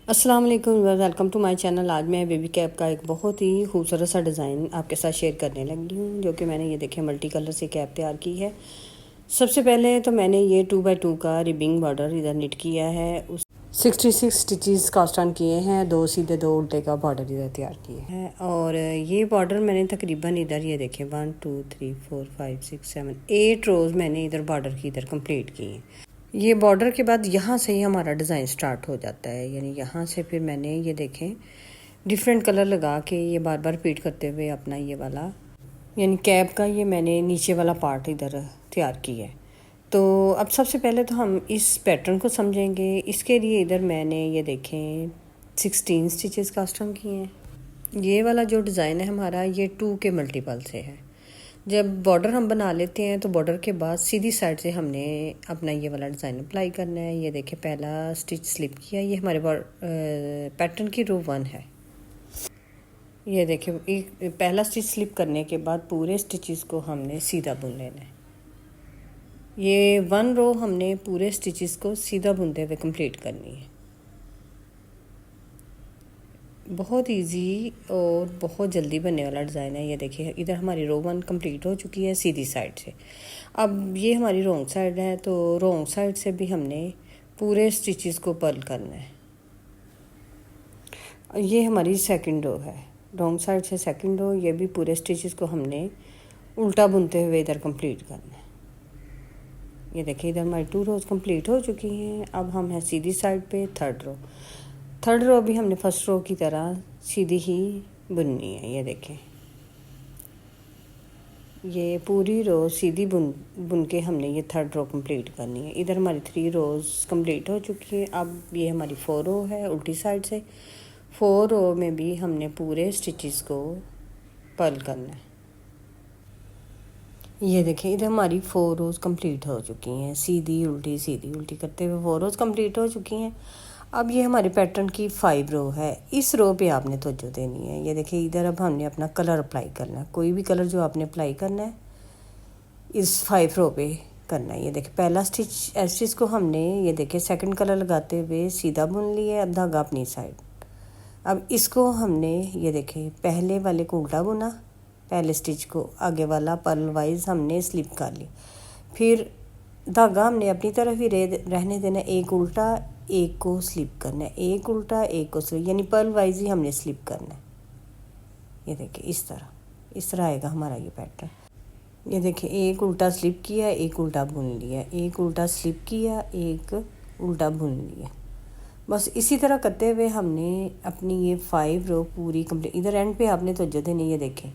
अस्सलाम वालेकुम, welcome to my channel. आज मैं बेबी कैप का एक बहुत ही खूबसूरत सा डिज़ाइन आपके साथ शेयर करने लगी हूँ, जो कि मैंने ये देखिए मल्टी कलर से कैप तैयार की है। सबसे पहले तो मैंने ये 2x2 का रिबिंग बॉर्डर इधर निट किया है। उस 66 स्टिचेस कास्ट ऑन किए हैं, 2 सीधे 2 उल्टे का बॉर्डर इधर तैयार किए हैं। और ये बॉर्डर मैंने तकरीबन इधर ये देखें 1 2 3 4 5 6 7 8 रोज़ मैंने इधर बॉर्डर की इधर कंप्लीट की हैं। ये बॉर्डर के बाद यहाँ से ही हमारा डिज़ाइन स्टार्ट हो जाता है, यानी यहाँ से फिर मैंने ये देखें डिफरेंट कलर लगा के ये बार बार रिपीट करते हुए अपना ये वाला यानी कैप का ये मैंने नीचे वाला पार्ट इधर तैयार किया है। तो अब सबसे पहले तो हम इस पैटर्न को समझेंगे। इसके लिए इधर मैंने ये देखें 16 स्टिचेस कास्ट ऑन किए हैं। ये वाला जो डिज़ाइन है हमारा ये 2 के मल्टीपल से है। जब बॉर्डर हम बना लेते हैं तो बॉर्डर के बाद सीधी साइड से हमने अपना ये वाला डिज़ाइन अप्लाई करना है। ये देखिए पहला स्टिच स्लिप किया, ये हमारे पैटर्न की रो 1 है। ये देखिए एक पहला स्टिच स्लिप करने के बाद पूरे स्टिचेस को हमने सीधा बुन लेना है। ये 1 रो हमने पूरे स्टिचेस को सीधा बुनते हुए कंप्लीट करनी है। बहुत इजी और बहुत जल्दी बनने वाला डिज़ाइन है। ये देखिए इधर हमारी रो 1 कंप्लीट हो चुकी है सीधी साइड से। अब ये हमारी रॉन्ग साइड है, तो रॉन्ग साइड से भी हमने पूरे स्टिचेस को पर्ल करना है। ये हमारी सेकंड रो है, रॉन्ग साइड से सेकंड रो, ये भी पूरे स्टिचेस को हमने उल्टा बुनते हुए इधर कंप्लीट करना है। ये देखिए इधर हमारी 2 रोज़ कंप्लीट हो चुकी हैं। अब हम हैं सीधी साइड पे थर्ड रो भी हमने फर्स्ट रो की तरह सीधी ही बुननी है। ये देखें ये पूरी रो सीधी बुन के हमने ये थर्ड रो कंप्लीट करनी है। इधर हमारी 3 रोज़ कंप्लीट हो चुकी हैं। अब ये हमारी 4 रो है उल्टी साइड से। 4 रो में भी हमने पूरे स्टिचेस को पर्ल करना है। ये देखें इधर हमारी 4 रोज़ कंप्लीट हो चुकी हैं, सीधी उल्टी करते हुए 4 रोज़ कंप्लीट हो चुकी हैं। अब ये हमारे पैटर्न की 5 रो है। इस रो पे आपने तवज्जो देनी है। ये देखिए इधर अब हमने अपना कलर अप्लाई करना है, कोई भी कलर जो आपने अप्लाई करना है इस 5 रो पे करना है। ये देखिए पहला स्टिच को हमने ये देखिए सेकंड कलर लगाते हुए सीधा बुन लिया, अब धागा अपनी साइड। अब इसको हमने ये देखें पहले वाले को उल्टा बुना, पहले स्टिच को आगे वाला पर्ल वाइज हमने स्लिप कर लिया, फिर धागा हमने अपनी तरफ ही रहने देना, एक उल्टा एक को स्लिप करना है, एक उल्टा एक को स्लिप, यानी पर्ल वाइज ही हमने स्लिप करना है। ये देखिए इस तरह आएगा हमारा ये पैटर्न। ये देखिए एक उल्टा स्लिप किया, एक उल्टा बुन लिया, एक उल्टा स्लिप किया, एक उल्टा बुन लिया। बस इसी तरह करते हुए हमने अपनी ये 5 रो पूरी कंप्लीट। इधर एंड पे आपने तवज्जो देनी। ये देखें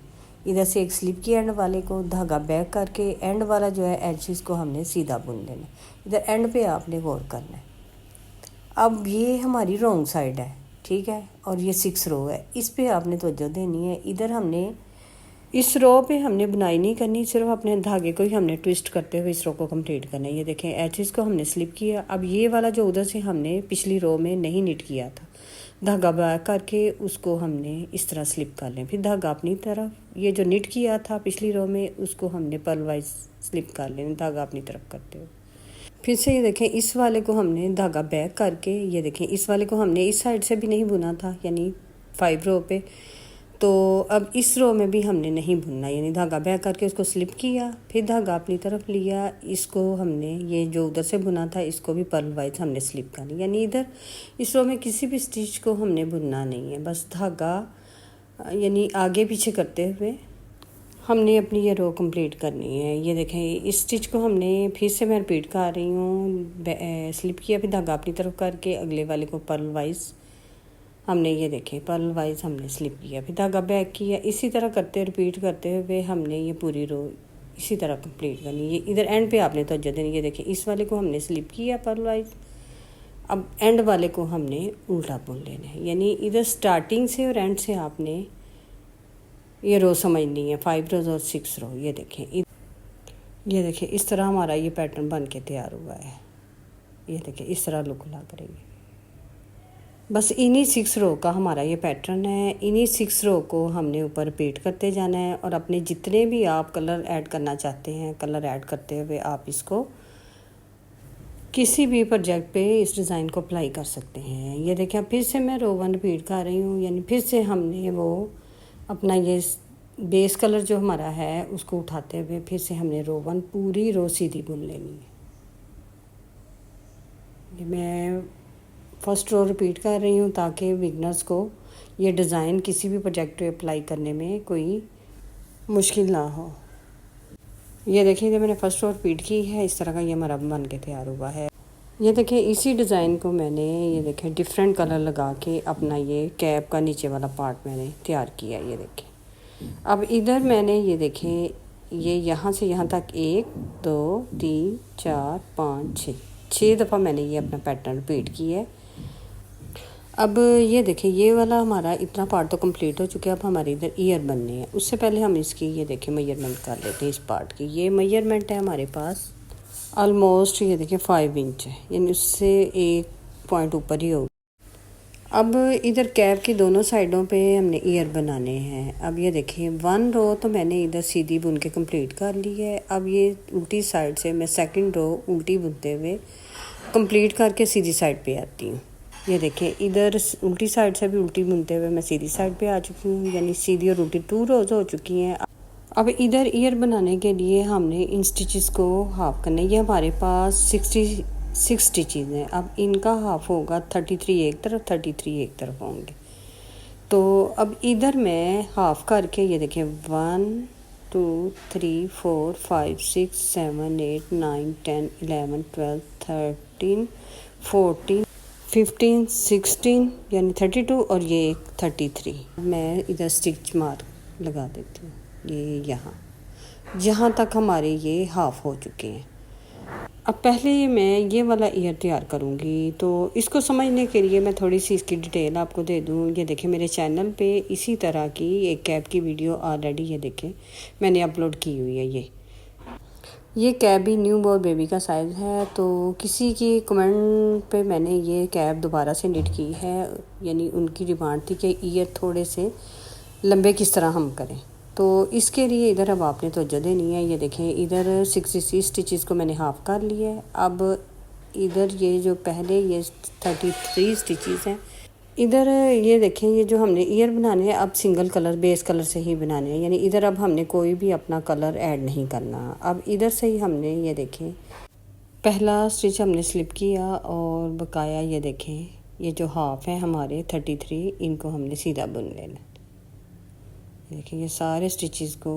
इधर से एक स्लिप की एंड वाले को धागा बैक करके एंड वाला जो है एडजेस को हमने सीधा बुन लेना। इधर एंड पे आपने गौर करना है। अब ये हमारी रॉन्ग साइड है, ठीक है, और ये 6 रो है, इस पे आपने तवज्जो देनी है। इधर हमने इस रो पे हमने बुनाई नहीं करनी, सिर्फ अपने धागे को ही हमने ट्विस्ट करते हुए इस रो को कंप्लीट करना है। ये देखें एडजेस को हमने स्लिप किया। अब ये वाला जो उधर से हमने पिछली रो में नहीं निट किया था, धागा बैक करके उसको हमने इस तरह स्लिप कर लें, फिर धागा अपनी तरफ ये जो निट किया था पिछली रो में उसको हमने पर्ल वाइज स्लिप कर लें, धागा अपनी तरफ करते हुए। फिर से ये देखें इस वाले को हमने धागा बैक करके, ये देखें इस वाले को हमने इस साइड से भी नहीं बुना था, यानी 5 रो पे, तो अब इस रो में भी हमने नहीं बुनना, यानी धागा बैक करके उसको स्लिप किया, फिर धागा अपनी तरफ लिया, इसको हमने ये जो उधर से बुना था इसको भी पर्ल वाइज हमने स्लिप कर लिया। यानी इधर इस रो में किसी भी स्टिच को हमने बुनना नहीं है, बस धागा यानी आगे पीछे करते हुए हमने अपनी ये रो कंप्लीट करनी है। ये देखें इस स्टिच को हमने फिर से मैं रिपीट कर रही हूँ, स्लिप किया, फिर धागा अपनी तरफ करके अगले वाले को पर्ल वाइज हमने ये देखें पर्ल वाइज हमने स्लिप किया, फिर धागा बैक किया। इसी तरह करते रिपीट करते हुए हमने ये पूरी रो इसी तरह कंप्लीट करनी है। इधर एंड पे आपने तवज्जो देनी। ये देखें इस वाले को हमने स्लिप किया पर्ल वाइज, अब एंड वाले को हमने उल्टा बुन लेना है। यानी इधर स्टार्टिंग से और एंड से आपने ये रो समझनी है, 5 रोज़ और 6 रो। ये देखें इस तरह हमारा ये पैटर्न बन के तैयार हुआ है। ये देखें इस तरह लुक लग रही है। बस इन्हीं 6 रो का हमारा ये पैटर्न है। इन्हीं 6 रो को हमने ऊपर रिपीट करते जाना है और अपने जितने भी आप कलर ऐड करना चाहते हैं कलर ऐड करते हुए आप इसको किसी भी प्रोजेक्ट पे इस डिज़ाइन को अप्लाई कर सकते हैं। ये देखें फिर से मैं रो 1 रिपीट कर रही हूँ, यानी फिर से हमने वो अपना ये बेस कलर जो हमारा है उसको उठाते हुए फिर से हमने रो 1 पूरी रो सीधी बुन लेनी है। ये मैं फर्स्ट रो रिपीट कर रही हूँ ताकि बिगनर्स को ये डिज़ाइन किसी भी प्रोजेक्ट पे अप्लाई करने में कोई मुश्किल ना हो। ये देखिए जब मैंने फर्स्ट रो रिपीट की है, इस तरह का ये हमारा बन के तैयार हुआ है। ये देखें इसी डिज़ाइन को मैंने ये देखें डिफरेंट कलर लगा के अपना ये कैप का नीचे वाला पार्ट मैंने तैयार किया। ये देखें अब इधर मैंने ये देखें ये यहाँ से यहाँ तक 1 2 3 4 5 6 दफ़ा मैंने ये अपना पैटर्न रिपीट किया है। अब ये देखें ये वाला हमारा इतना पार्ट तो कंप्लीट हो चुका है। अब हमारे इधर ईयर बनने हैं, उससे पहले हम इसकी ये देखें मेजरमेंट कर लेते हैं इस पार्ट की। ये मेजरमेंट है हमारे पास ऑलमोस्ट ये देखिए 5 इंच है, यानी उससे 1 पॉइंट ऊपर ही होगा। अब इधर कैप की दोनों साइडों पे हमने ईयर बनाने हैं। अब ये देखिए 1 रो तो मैंने इधर सीधी बुन के कंप्लीट कर ली है। अब ये उल्टी साइड से मैं सेकंड रो उल्टी बुनते हुए कंप्लीट करके सीधी साइड पे आती हूँ। ये देखिए इधर उल्टी साइड से भी उल्टी बुनते हुए मैं सीधी साइड पे आ चुकी हूँ, यानी सीधी और उल्टी 2 रोज हो चुकी हैं। अब इधर ईयर बनाने के लिए हमने इन स्टिचेस को हाफ करना है। ये हमारे पास 66 स्टिचेस हैं। अब इनका हाफ होगा 33 एक तरफ 33 एक तरफ होंगे। तो अब इधर मैं हाफ करके ये देखें 1 2 3 4 5 6 7 8 9 10 11 12 13 14 15 16 यानी 32 और ये 33। मैं इधर स्टिच मार्क लगा देती हूँ ये यहाँ जहाँ तक हमारे ये हाफ हो चुके हैं। अब पहले मैं ये वाला ईयर तैयार करूँगी, तो इसको समझने के लिए मैं थोड़ी सी इसकी डिटेल आपको दे दूँ। ये देखें मेरे चैनल पे इसी तरह की एक कैप की वीडियो ऑलरेडी ये देखें मैंने अपलोड की हुई है। ये कैप भी न्यू बॉर्न बेबी का साइज़ है, तो किसी की कमेंट पे मैंने ये कैप दोबारा से निट की है, यानी उनकी डिमांड थी कि ईयर थोड़े से लंबे किस तरह हम करें, तो इसके लिए इधर अब आपने तवज्जो देनी है। ये देखें इधर 66 स्टिचेस को मैंने हाफ़ कर लिया है। अब इधर ये जो पहले ये 33 स्टिचेस हैं, इधर ये देखें ये जो हमने ईयर बनाने हैं अब सिंगल कलर बेस कलर से ही बनाने हैं, यानी इधर अब हमने कोई भी अपना कलर ऐड नहीं करना। अब इधर से ही हमने ये देखें पहला स्टिच हमने स्लिप किया और बकाया ये देखें ये जो हाफ है हमारे 33 इनको हमने सीधा बुन लेना। देखिए ये सारे स्टिचेस को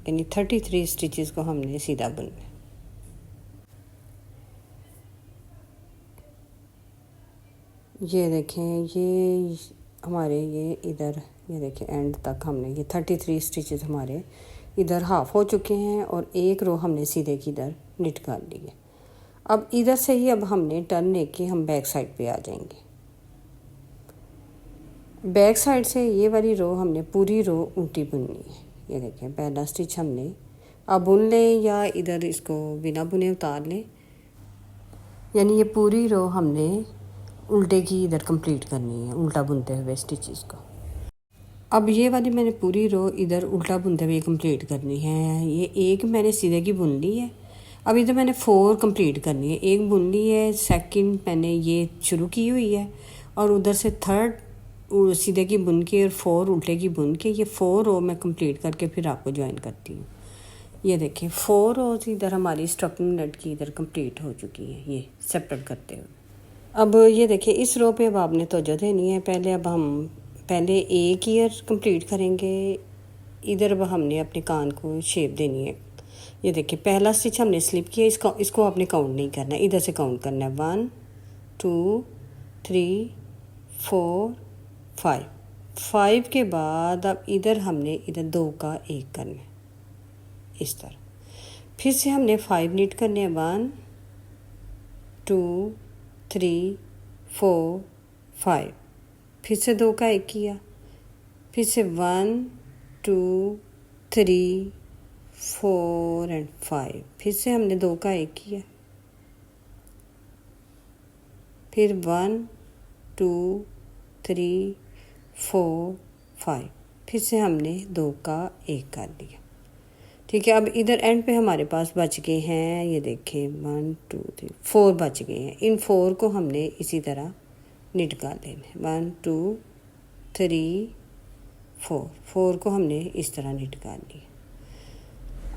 यानी 33 स्टिचेस को हमने सीधा बुनना। ये देखें ये हमारे ये इधर ये देखें एंड तक हमने ये 33 स्टिचेस हमारे इधर हाफ हो चुके हैं और एक रो हमने सीधे की इधर निट कर ली है। अब इधर से ही अब हमने टर्न लेके हम बैक साइड पे आ जाएंगे। बैक साइड से ये वाली रो हमने पूरी रो उल्टी बुननी है। ये देखें पहला स्टिच हमने अब बुन लें या इधर इसको बिना बुने उतार लें, यानी ये पूरी रो हमने उल्टे की इधर कंप्लीट करनी है उल्टा बुनते हुए स्टिचेस को। अब ये वाली मैंने पूरी रो इधर उल्टा बुनते हुए कंप्लीट करनी है। ये एक मैंने सीधे की बुन ली है। अब इधर मैंने 4 कंप्लीट करनी है। एक बुन ली है, सेकंड मैंने ये शुरू की हुई है और उधर से थर्ड सीधे की बुन के और 4 उल्टे की बुन के ये 4 रो मैं कंप्लीट करके फिर आपको ज्वाइन करती हूँ। ये देखें 4 रोज इधर हमारी स्टॉकिंग नेट की इधर कंप्लीट हो चुकी है ये सेपरेट करते हुए। अब ये देखिए इस रो पे अब आपने तवज्जो देनी है। पहले अब हम पहले एक ईयर कंप्लीट करेंगे। इधर अब हमने अपने कान को शेप देनी है। ये देखिए पहला स्टिच हमने स्लिप किया, इसको आपने काउंट नहीं करना है, इधर से काउंट करना है 1 2 3 4 5। 5 के बाद अब इधर हमने इधर 2 का 1 करना है इस तरह। फिर से हमने 5 नीट करने हैं 1 2 3 4 5। फिर से 2 का 1 किया, फिर से 1 2 3 4 एंड 5। फिर से हमने 2 का 1 किया, फिर 1 2 3 4 5। फिर से हमने 2 का 1 कर दिया। ठीक है। अब इधर एंड पे हमारे पास बच गए हैं, ये देखें 1 2 3 4 बच गए हैं। इन 4 को हमने इसी तरह निट कर लेना है। 1 2 3 4, 4 को हमने इस तरह निट कर लिया।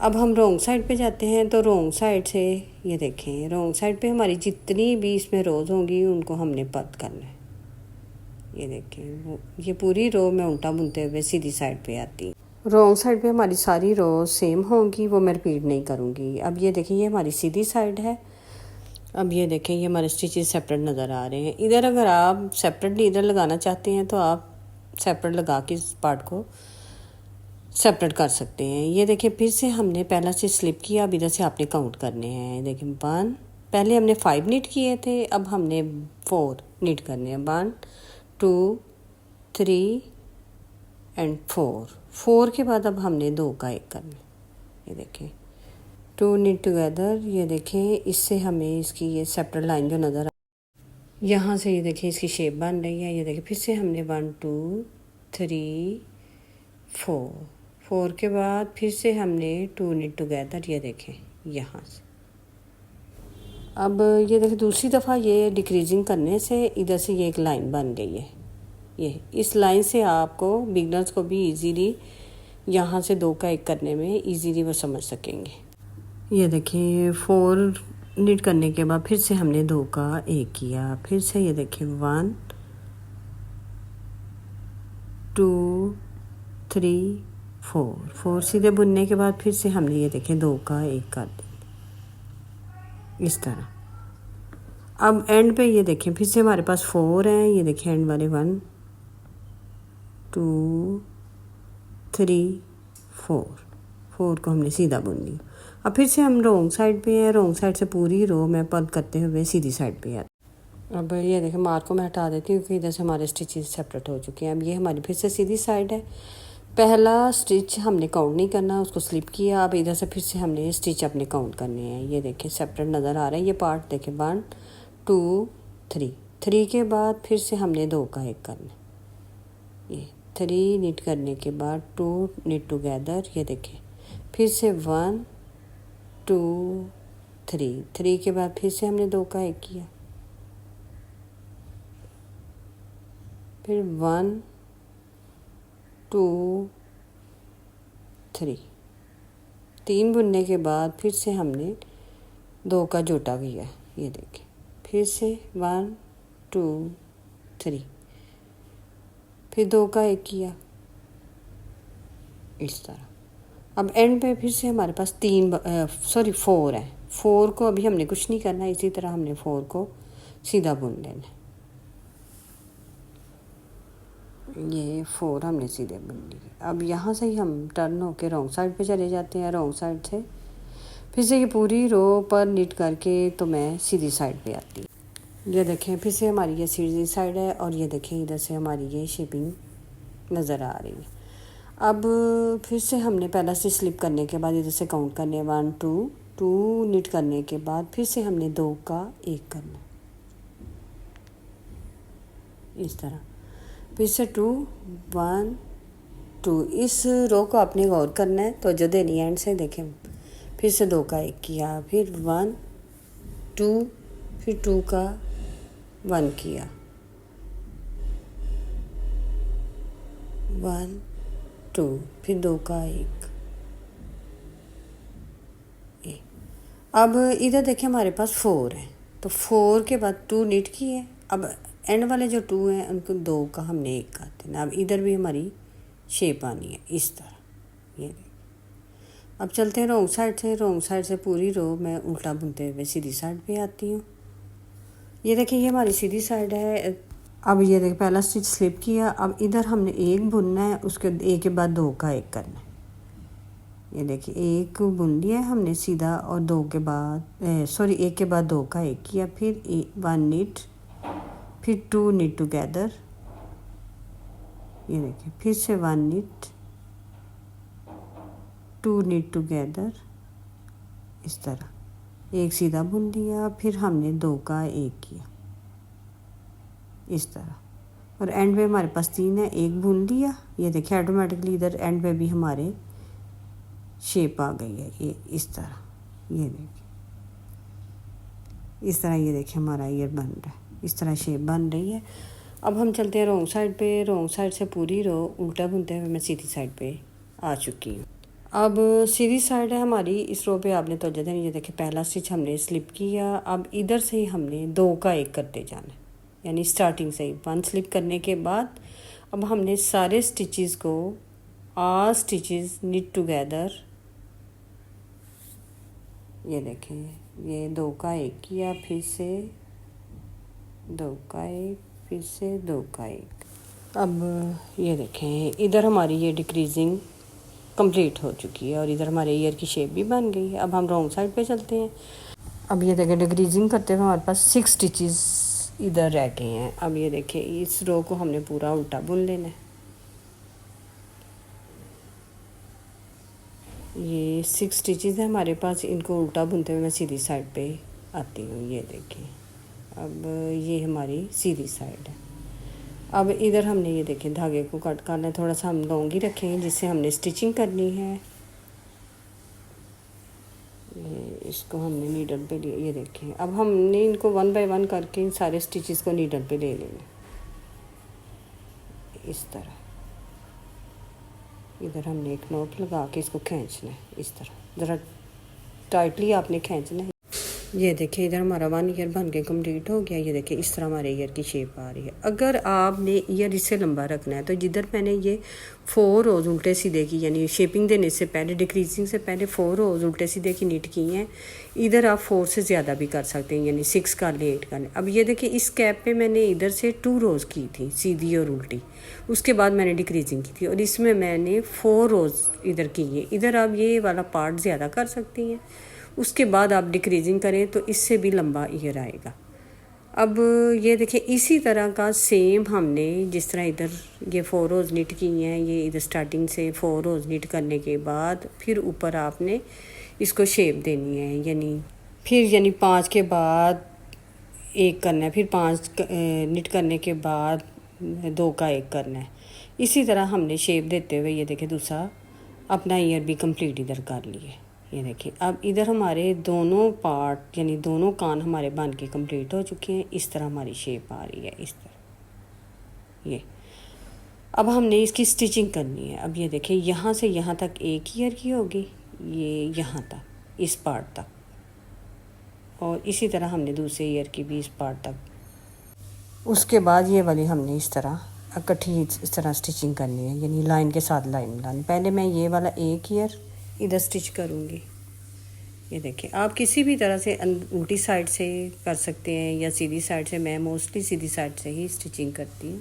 अब हम रोंग साइड पे जाते हैं, तो रोंग साइड से ये देखें, रोंग साइड पे हमारी जितनी भी इसमें रोज़ होंगी उनको हमने पत करना है। ये देखें, वो ये पूरी रो मैं उल्टा बुनते हुए सीधी साइड पे आती। रोंग साइड पे हमारी सारी रो सेम होंगी, वो मैं रिपीट नहीं करूँगी। अब ये देखें, ये हमारी सीधी साइड है। अब ये देखें, ये हमारे स्टिचेस सेपरेट नज़र आ रहे हैं। इधर अगर आप सेपरेटली इधर लगाना चाहते हैं तो आप सेपरेट लगा के इस पार्ट को सेपरेट कर सकते हैं। ये देखिए, फिर से हमने पहला से स्लिप किया, अब इधर से आपने काउंट करने हैं। देखिए 1, पहले हमने 5 नीट किए थे, अब हमने 4 नीट करने हैं। 1 2 3 एंड 4 के बाद अब हमने 2 का 1 करना है। ये देखें 2 नीट टुगेदर। ये देखें, इससे हमें इसकी ये सेपरेट लाइन जो नज़र यहाँ से, ये देखें इसकी शेप बन रही है। ये देखें, फिर से हमने 1 2 3 4 के बाद फिर से हमने 2 नीट टुगेदर। ये देखें यहाँ से। अब ये देखें, दूसरी दफ़ा ये डिक्रीजिंग करने से इधर से ये एक लाइन बन गई है। ये इस लाइन से आपको बिगनर्स को भी इजीली यहाँ से 2 का 1 करने में इजीली वो समझ सकेंगे। ये देखिए 4 नीट करने के बाद फिर से हमने 2 का 1 किया। फिर से ये देखिए 1 2 3 4 सीधे बुनने के बाद फिर से हमने ये देखें 2 का 1 कर दिया इस तरह। अब एंड पे ये देखें, फिर से हमारे पास 4 हैं। ये देखें एंड वाले 1 2 3 4 को हमने सीधा बुन लिया। अब फिर से हम रोंग साइड पे हैं। रोंग साइड से पूरी रो मैं पद करते हुए सीधी साइड पे आती। अब ये देखें, मार्क को मैं हटा देती हूँ क्योंकि इधर से हमारे स्टिचेस सेपरेट हो चुके हैं। अब ये हमारी फिर से सीधी साइड है। पहला स्टिच हमने काउंट नहीं करना, उसको स्लिप किया। अब इधर से फिर से हमने स्टिच अपने काउंट करने हैं। ये देखें सेपरेट नज़र आ रहा है ये पार्ट। देखें 1 2 3 के बाद फिर से हमने 2 का 1 करना है। ये 3 नीट करने के बाद 2 नीट टुगेदर। ये देखें, फिर से 1 2 3 के बाद फिर से हमने 2 का 1 किया। फिर 1 2 3 बुनने के बाद फिर से हमने 2 का जोटा किया। ये देखें, फिर से 1 2 3 फिर 2 का 1 किया इस तरह। अब एंड पे फिर से हमारे पास 4 है। 4 को अभी हमने कुछ नहीं करना, इसी तरह हमने 4 को सीधा बुन लेना। ये 4 हमने सीधे बुन लिए। अब यहाँ से ही हम टर्न होके रॉन्ग साइड पे चले जाते हैं। रॉन्ग साइड से फिर से ये पूरी रो पर निट करके तो मैं सीधी साइड पे आती हूँ। ये देखें, फिर से हमारी ये सीधी साइड है और ये देखें इधर से हमारी ये शेपिंग नज़र आ रही है। अब फिर से हमने पहला से स्लिप करने के बाद इधर से काउंट करने 1 2 निट करने के बाद फिर से हमने 2 का 1 करना इस तरह। फिर से 2 1 2। इस रो को आपने गौर करना है तो जो देनी एंड से देखें। फिर से 2 का 1 किया, फिर 1 2 फिर 2 का 1 किया, 1 2 फिर 2 का 1। अब इधर देखें हमारे पास 4 है, तो 4 के बाद 2 नीट की है। अब एंड वाले जो 2 हैं उनको 2 का हमने 1 कर देना। अब इधर भी हमारी शेप आनी है इस तरह। ये अब चलते हैं रॉन्ग साइड से। रॉन्ग साइड से पूरी रो मैं उल्टा बुनते हुए सीधी साइड पे आती हूँ। ये देखिए, ये हमारी सीधी साइड है। अब ये देखिए, पहला स्टिच स्लिप किया। अब इधर हमने 1 बुनना है, उसके 1 के बाद 2 का 1 करना है। ये देखिए 1 बुन लिया हमने सीधा और 2 के बाद 1 के बाद 2 का 1 किया, फिर 1 नीट, फिर 2 नीट टुगेदर। ये देखिए, फिर से 1 नीट, 2 नीट टुगेदर इस तरह। 1 सीधा बुन लिया, फिर हमने 2 का 1 किया इस तरह। और एंड पे हमारे पास 3 है, 1 बुन लिया। ये देखिए ऑटोमेटिकली इधर एंड पे भी हमारे शेप आ गई है। ये इस तरह, ये देखिए इस तरह, ये देखिए हमारा ईयर बन रहा है, इस तरह शेप बन रही है। अब हम चलते हैं रॉन्ग साइड पे। रॉन्ग साइड से पूरी रो उल्टा बुनते हुए मैं सीधी साइड पे आ चुकी हूँ। अब सीधी साइड है हमारी, इस रो पे आपने तवज्जो देनी। ये देखिए पहला स्टिच हमने स्लिप किया, अब इधर से ही हमने 2 का 1 करते जाना है, यानी स्टार्टिंग से ही 1 स्लिप करने के बाद अब हमने सारे स्टिचेस को ऑल स्टिचेस निट टुगेदर, ये देखें ये 2 का 1 किया, फिर से 2 का 1, फिर से 2 का 1। अब ये देखें इधर हमारी ये डिक्रीजिंग कंप्लीट हो चुकी है और इधर हमारे ईयर की शेप भी बन गई है। अब हम रॉन्ग साइड पे चलते हैं। अब ये देखें डिक्रीजिंग करते हुए हमारे पास 6 स्टिचेस इधर रह गए हैं। अब ये देखें इस रो को हमने पूरा उल्टा बुन लेना है। ये 6 स्टिचेस हैं हमारे पास, इनको उल्टा बुनते हुए मैं सीधी साइड पे आती हूँ। ये देखें अब ये हमारी सीधी साइड है। अब इधर हमने ये देखें धागे को कट करना है, थोड़ा सा हम लॉन्ग ही रखेंगे जिससे हमने स्टिचिंग करनी है। ये इसको हमने नीडल पे लिया, ये देखें अब हमने इनको 1 बाय 1 करके इन सारे स्टिचेस को नीडल पे ले लेना इस तरह। इधर हमने एक नोट लगा के इसको खींचना है इस तरह, ज़रा टाइटली आपने खींचना है। ये देखिए इधर हमारा 1 ईयर बन के कंप्लीट हो गया। ये देखिए इस तरह हमारे ईयर की शेप आ रही है। अगर आपने ईयर इससे लंबा रखना है तो जिधर मैंने ये 4 रोज उल्टे सीधे की, यानी शेपिंग देने से पहले, डिक्रीजिंग से पहले 4 रोज उल्टे सीधे की नीट की हैं, इधर आप 4 से ज़्यादा भी कर सकते हैं, यानी 6 कर लें, 8 कर लें। अब ये देखिए इस कैप पे मैंने इधर से 2 रोज़ की थी सीधी और उल्टी, उसके बाद मैंने डिक्रीजिंग की थी और इसमें मैंने 4 रोज़ इधर की है। इधर आप ये वाला पार्ट ज़्यादा कर सकती हैं, उसके बाद आप डिक्रीजिंग करें तो इससे भी लंबा ईयर आएगा। अब ये देखिए इसी तरह का सेम हमने जिस तरह इधर ये 4 रोज़ निट की हैं, ये इधर स्टार्टिंग से 4 रोज़ निट करने के बाद फिर ऊपर आपने इसको शेप देनी है, यानी 5 के बाद 1 करना है, फिर 5 निट करने के बाद 2 का 1 करना है। इसी तरह हमने शेप देते हुए ये देखिए दूसरा अपना ईयर भी कंप्लीट इधर कर लिए। ये देखिए अब इधर हमारे दोनों पार्ट यानी दोनों कान हमारे बन के कंप्लीट हो चुके हैं। इस तरह हमारी शेप आ रही है इस तरह। ये अब हमने इसकी स्टिचिंग करनी है। अब ये देखिए यहाँ से यहाँ तक 1 ईयर की होगी, ये यहाँ तक इस पार्ट तक, और इसी तरह हमने दूसरे ईयर की भी इस पार्ट तक। उसके बाद ये वाली हमने इस तरह इकट्ठी इस तरह स्टिचिंग करनी है, यानी लाइन के साथ लाइन मिलानी। पहले मैं ये वाला 1 ईयर इधर स्टिच करूँगी। ये देखिए आप किसी भी तरह से उल्टी साइड से कर सकते हैं या सीधी साइड से। मैं मोस्टली सीधी साइड से ही स्टिचिंग करती हूँ।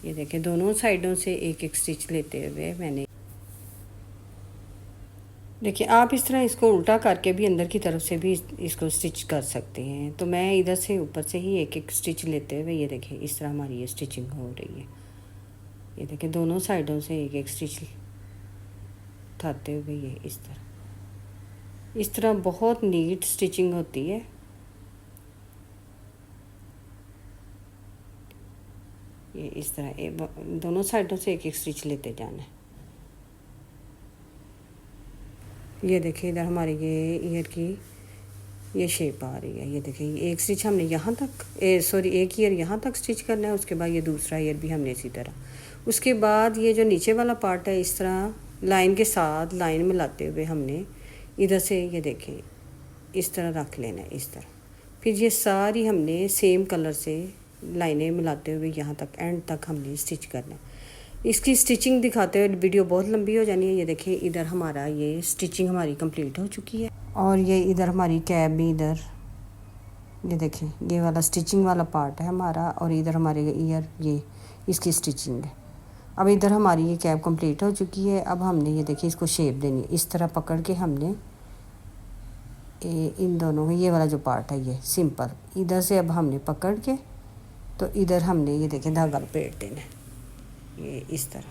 ये देखिए दोनों साइडों से 1-1 स्टिच लेते हुए मैंने, देखिए आप इस तरह इसको उल्टा करके भी अंदर की तरफ से भी इसको स्टिच कर सकते हैं। तो मैं इधर से ऊपर से ही 1-1 स्टिच लेते हुए ये देखिए इस तरह हमारी ये स्टिचिंग हो रही है। ये देखिए दोनों साइडों से 1-1 स्टिच उठाते हुए ये इस तरह बहुत नीट स्टिचिंग होती है। ये इस तरह दोनों साइडों से 1-1 स्टिच लेते जाना है। ये देखिए इधर हमारी ये ईयर की ये शेप आ रही है। ये देखिए 1 स्टिच हमने यहाँ तक 1 ईयर यहाँ तक स्टिच करना है। उसके बाद ये दूसरा ईयर भी हमने इसी तरह। उसके बाद ये जो नीचे वाला पार्ट है इस तरह लाइन के साथ लाइन मिलाते हुए हमने इधर से ये देखें इस तरह रख लेना है इस तरह। फिर ये सारी हमने सेम कलर से लाइनें मिलाते हुए यहाँ तक एंड तक हमने स्टिच करना है। इसकी स्टिचिंग दिखाते हुए वीडियो बहुत लंबी हो जानी है। ये देखिए इधर हमारा ये स्टिचिंग हमारी कंप्लीट हो चुकी है और ये इधर हमारी कैप भी इधर, ये देखें ये वाला स्टिचिंग वाला पार्ट है हमारा और इधर हमारे ईयर ये इसकी स्टिचिंग है। अब इधर हमारी ये कैप कंप्लीट हो चुकी है। अब हमने ये देखिए इसको शेप देनी है। इस तरह पकड़ के हमने इन दोनों में ये वाला जो पार्ट है ये सिंपल इधर से अब हमने पकड़ के तो इधर हमने ये देखें धागा लपेट देना है ये इस तरह।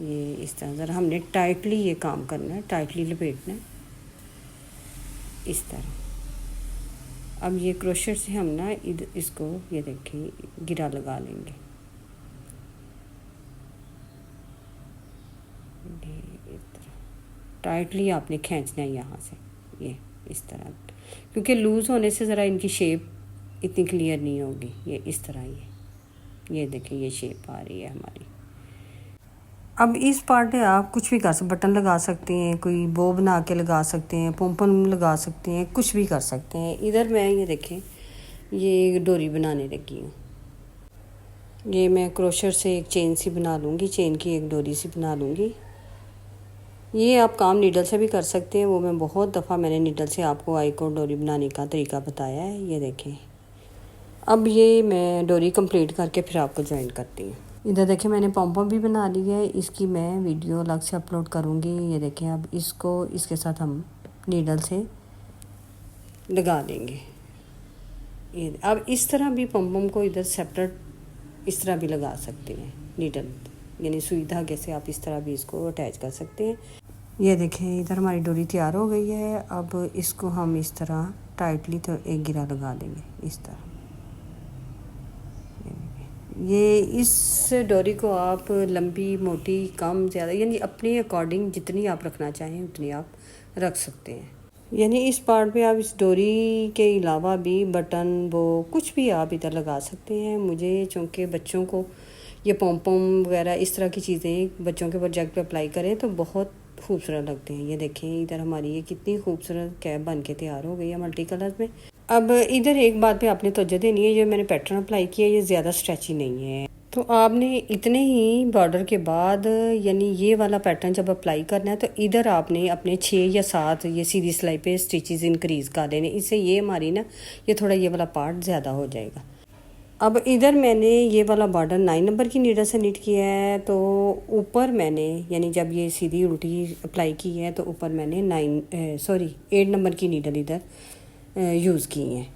ये इस तरह ज़रा हमने टाइटली ये काम करना है, टाइटली लपेटना है इस तरह। अब ये क्रोशेट से हम ना इसको ये देखिए गिरा लगा लेंगे। टाइटली आपने खींचना है यहाँ से, ये इस तरह, क्योंकि लूज़ होने से ज़रा इनकी शेप इतनी क्लियर नहीं होगी। ये इस तरह ये देखिए ये शेप आ रही है हमारी। अब इस पार्ट में आप कुछ भी कर सकते, बटन लगा सकते हैं, कोई बो बना के लगा सकते हैं, पोम्पम लगा सकते हैं, कुछ भी कर सकते हैं। इधर मैं ये देखें ये डोरी बनाने लगी हूँ। ये मैं क्रोशर से एक चेन सी बना लूँगी, चेन की एक डोरी सी बना लूँगी। ये आप काम नीडल से भी कर सकते हैं, वो मैं बहुत दफ़ा मैंने नीडल से आपको आई को डोरी बनाने का तरीका बताया है। ये देखें अब ये मैं डोरी कंप्लीट करके फिर आपको ज्वाइन करती हूँ। इधर देखें मैंने पॉम्पम भी बना ली है, इसकी मैं वीडियो अलग से अपलोड करूँगी। ये देखें अब इसको इसके साथ हम नीडल से लगा देंगे। ये अब इस तरह भी पॉम्पम को इधर सेपरेट इस तरह भी लगा सकते हैं नीडल, यानी सुई धागे से आप इस तरह भी इसको अटैच कर सकते हैं। ये देखें इधर हमारी डोरी तैयार हो गई है। अब इसको हम इस तरह टाइटली तो एक गिरा लगा देंगे इस तरह। ये इस डोरी को आप लंबी मोटी कम ज़्यादा यानी अपने अकॉर्डिंग जितनी आप रखना चाहें उतनी आप रख सकते हैं। यानी इस पार्ट पे आप इस डोरी के अलावा भी बटन वो कुछ भी आप इधर लगा सकते हैं। मुझे चूँकि बच्चों को ये पॉम्पम वगैरह इस तरह की चीज़ें बच्चों के प्रोजेक्ट पे अप्लाई करें तो बहुत खूबसूरत लगते हैं। ये देखें इधर हमारी ये कितनी खूबसूरत कैप बन के तैयार हो गई है मल्टी कलर में। अब इधर एक बात पे आपने तवज्जो देनी है, जो मैंने पैटर्न अप्लाई किया ये ज़्यादा स्ट्रेची नहीं है, तो आपने इतने ही बॉर्डर के बाद यानी ये वाला पैटर्न जब अप्लाई करना है तो इधर आपने अपने 6 या 7 ये सीधी सिलाई पे स्टिचेस इंक्रीज़ कर देने। इससे ये हमारी ना ये थोड़ा ये वाला पार्ट ज़्यादा हो जाएगा। अब इधर मैंने ये वाला बॉर्डर 9 नंबर की नीडल से निट किया है, तो ऊपर मैंने यानी जब ये सीधी उल्टी अप्लाई की है तो ऊपर मैंने 8 नंबर की नीडल इधर यूज़ की हैं।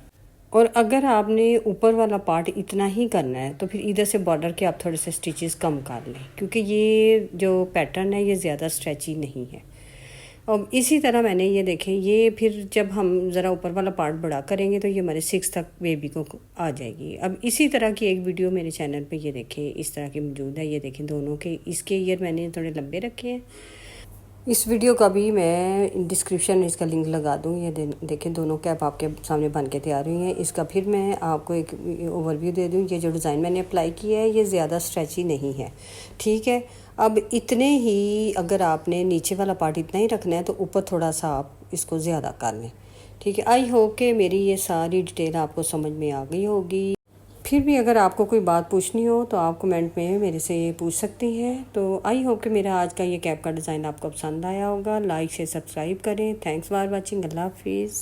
और अगर आपने ऊपर वाला पार्ट इतना ही करना है तो फिर इधर से बॉर्डर के आप थोड़े से स्टिचेस कम कर लें, क्योंकि ये जो पैटर्न है ये ज़्यादा स्ट्रेची नहीं है। और इसी तरह मैंने ये देखें ये फिर जब हम ज़रा ऊपर वाला पार्ट बड़ा करेंगे तो ये हमारे 6 तक बेबी को आ जाएगी। अब इसी तरह की एक वीडियो मेरे चैनल पे ये देखें इस तरह की मौजूद है। ये देखें दोनों के इसके ईयर मैंने थोड़े लंबे रखे हैं। इस वीडियो का भी मैं डिस्क्रिप्शन में इसका लिंक लगा दूँ। ये देखें दोनों कैप आपके सामने बन के तैयार हुई हैं। इसका फिर मैं आपको एक ओवरव्यू दे दूँ। ये जो डिज़ाइन मैंने अप्लाई किया है ये ज़्यादा स्ट्रेची नहीं है, ठीक है। अब इतने ही अगर आपने नीचे वाला पार्ट इतना ही रखना है तो ऊपर थोड़ा सा आप इसको ज़्यादा कर लें, ठीक है। आई होप कि मेरी ये सारी डिटेल आपको समझ में आ गई होगी। फिर भी अगर आपको कोई बात पूछनी हो तो आप कमेंट में मेरे से ये पूछ सकती हैं। तो आई होप कि मेरा आज का ये कैप का डिज़ाइन आपको पसंद आया होगा। लाइक से सब्सक्राइब करें। Thanks for watching. अल्लाह हाफिज़।